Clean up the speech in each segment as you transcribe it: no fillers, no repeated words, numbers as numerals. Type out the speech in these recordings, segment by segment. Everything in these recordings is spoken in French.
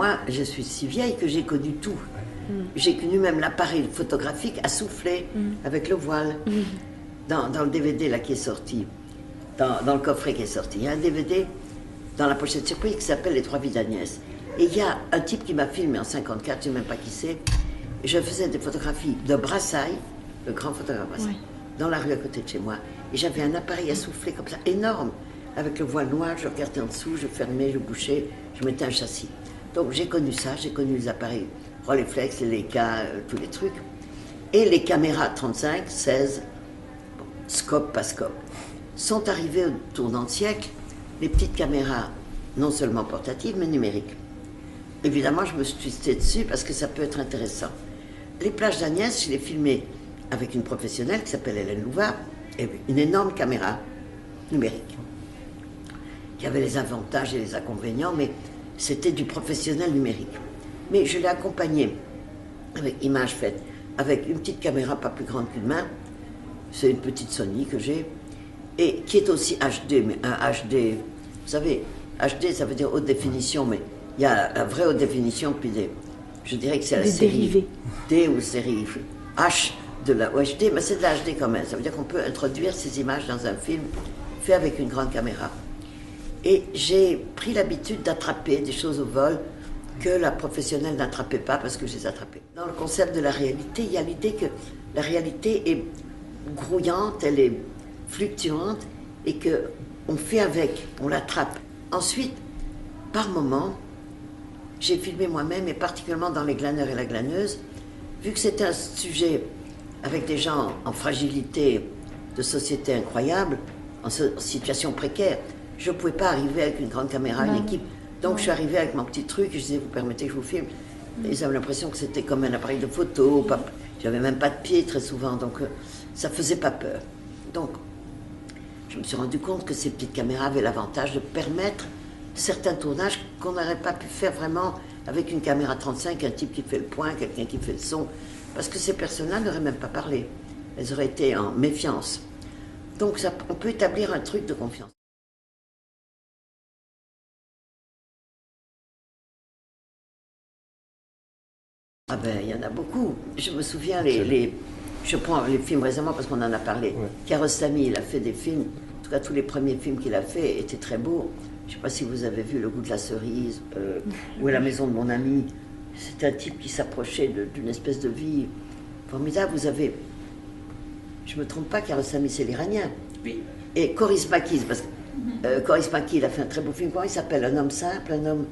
Moi, je suis si vieille que j'ai connu tout. J'ai connu même l'appareil photographique à souffler avec le voile. Dans le DVD là, qui est sorti, dans le coffret qui est sorti, il y a un DVD dans la pochette surprise qui s'appelle Les 3 vies d'Agnès. Et il y a un type qui m'a filmé en 54, je ne sais même pas qui c'est. Je faisais des photographies de Brassailles, le grand photographe Brassailles, dans la rue à côté de chez moi. Et j'avais un appareil à souffler comme ça, énorme, avec le voile noir, je regardais en dessous, je fermais, je bouchais, je mettais un châssis. Donc j'ai connu ça, j'ai connu les appareils Rolleiflex, les Leica, tous les trucs. Et les caméras 35, 16, scope, pas scope, sont arrivées au tournant de siècle, les petites caméras, non seulement portatives, mais numériques. Évidemment, je me suis twistée dessus parce que ça peut être intéressant. Les plages d'Agnès, je les filmais avec une professionnelle qui s'appelle Hélène Louva, et une énorme caméra numérique, qui avait les avantages et les inconvénients, mais c'était du professionnel numérique. Mais je l'ai accompagnée avec images faites, avec une petite caméra pas plus grande qu'une main, c'est une petite Sony que j'ai, et qui est aussi HD, mais un HD, vous savez, HD ça veut dire haute définition, mais il y a la vraie haute définition, puis je dirais que c'est la série dérivés. D ou série H de la HD, mais c'est de la HD quand même, ça veut dire qu'on peut introduire ces images dans un film fait avec une grande caméra. Et j'ai pris l'habitude d'attraper des choses au vol que la professionnelle n'attrapait pas parce que je les attrapais. Dans le concept de la réalité, il y a l'idée que la réalité est grouillante, elle est fluctuante et qu'on fait avec, on l'attrape. Ensuite, par moments, j'ai filmé moi-même et particulièrement dans Les glaneurs et la glaneuse, vu que c'était un sujet avec des gens en fragilité de société incroyable, en situation précaire, je ne pouvais pas arriver avec une grande caméra, une équipe. Donc je suis arrivée avec mon petit truc, je disais, vous permettez que je vous filme. Ils avaient l'impression que c'était comme un appareil de photo, j'avais même pas de pied très souvent, donc ça faisait pas peur. Donc je me suis rendu compte que ces petites caméras avaient l'avantage de permettre certains tournages qu'on n'aurait pas pu faire vraiment avec une caméra 35, un type qui fait le point, quelqu'un qui fait le son, parce que ces personnes-là n'auraient même pas parlé. Elles auraient été en méfiance. Donc ça, on peut établir un truc de confiance. Ah ben, il y en a beaucoup. Je me souviens, je prends les films récemment parce qu'on en a parlé. Ouais. Kiarostami, il a fait des films, en tout cas tous les premiers films qu'il a fait étaient très beaux. Je ne sais pas si vous avez vu Le goût de la cerise ou La maison de mon ami. C'est un type qui s'approchait d'une espèce de vie formidable. Vous avez, je ne me trompe pas, Kiarostami, c'est l'Iranien. Oui. Et Kaurismäki, parce que Kaurismäki, il a fait un très beau film. Comment il s'appelle? Un homme simple, un homme...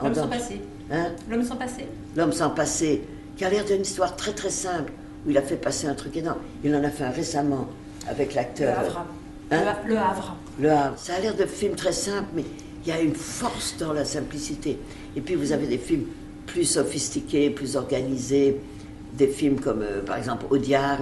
L'homme sans passé. Hein? L'homme sans passé. L'homme sans passé, qui a l'air d'une histoire très très simple, où il a fait passer un truc énorme. Il en a fait un récemment avec l'acteur... Le Havre. Hein? Le Havre. Le Havre. Ça a l'air de film très simple, mais il y a une force dans la simplicité. Et puis vous avez des films plus sophistiqués, plus organisés, des films comme par exemple Audiard,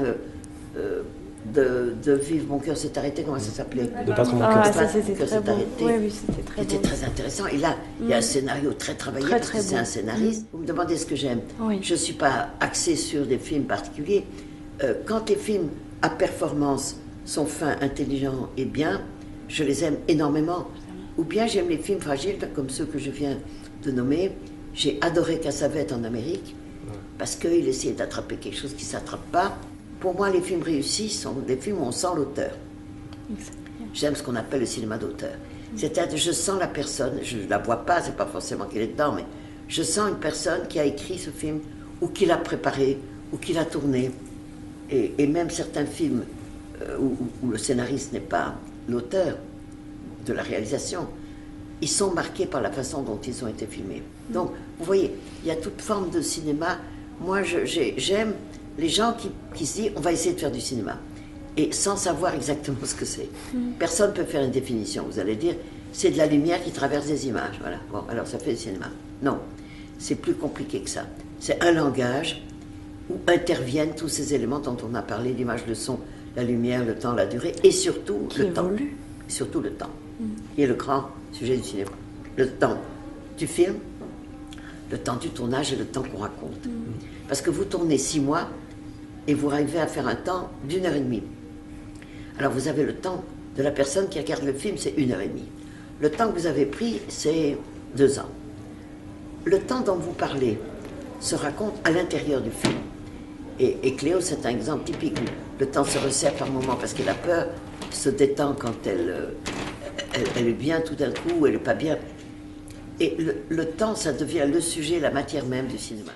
de Vive mon cœur s'est arrêté, comment ça s'appelait? De Battre mon cœur. Ah, ça c'était très beau. Oui, c'était très beau. C'était très intéressant. Et là, il y a un scénario très travaillé, parce que c'est un scénariste. Vous me demandez ce que j'aime. Oui. Je ne suis pas axée sur des films particuliers. Quand les films à performance sont fins, intelligents et bien, je les aime énormément. Ou bien j'aime les films fragiles, comme ceux que je viens de nommer. J'ai adoré Cassavetes en Amérique, parce qu'il essayait d'attraper quelque chose qui ne s'attrape pas. Pour moi, les films réussis sont des films où on sent l'auteur. J'aime ce qu'on appelle le cinéma d'auteur. C'est-à-dire, je sens la personne, je ne la vois pas, c'est pas forcément qu'elle est dedans, mais je sens une personne qui a écrit ce film, ou qui l'a préparé, ou qui l'a tourné. Et même certains films où le scénariste n'est pas l'auteur de la réalisation, ils sont marqués par la façon dont ils ont été filmés. Donc, vous voyez, il y a toute forme de cinéma. Moi, j'aime les gens qui se disent, on va essayer de faire du cinéma. Et sans savoir exactement ce que c'est. Personne ne peut faire une définition. Vous allez dire, c'est de la lumière qui traverse des images. Voilà. Bon, alors ça fait du cinéma. Non, c'est plus compliqué que ça. C'est un langage où interviennent tous ces éléments dont on a parlé, l'image, le son, la lumière, le temps, la durée, et surtout le temps. Et surtout le temps, qui est le grand sujet du cinéma. Le temps du film, le temps du tournage et le temps qu'on raconte. Parce que vous tournez 6 mois et vous arrivez à faire un temps d'1h30. Alors vous avez le temps de la personne qui regarde le film, c'est 1h30. Le temps que vous avez pris, c'est 2 ans. le temps dont vous parlez se raconte à l'intérieur du film. Et Cléo, c'est un exemple typique. Le temps se resserre par moments parce qu'elle a peur, se détend quand elle est bien tout d'un coup, elle n'est pas bien. Et le temps, ça devient le sujet, la matière même du cinéma.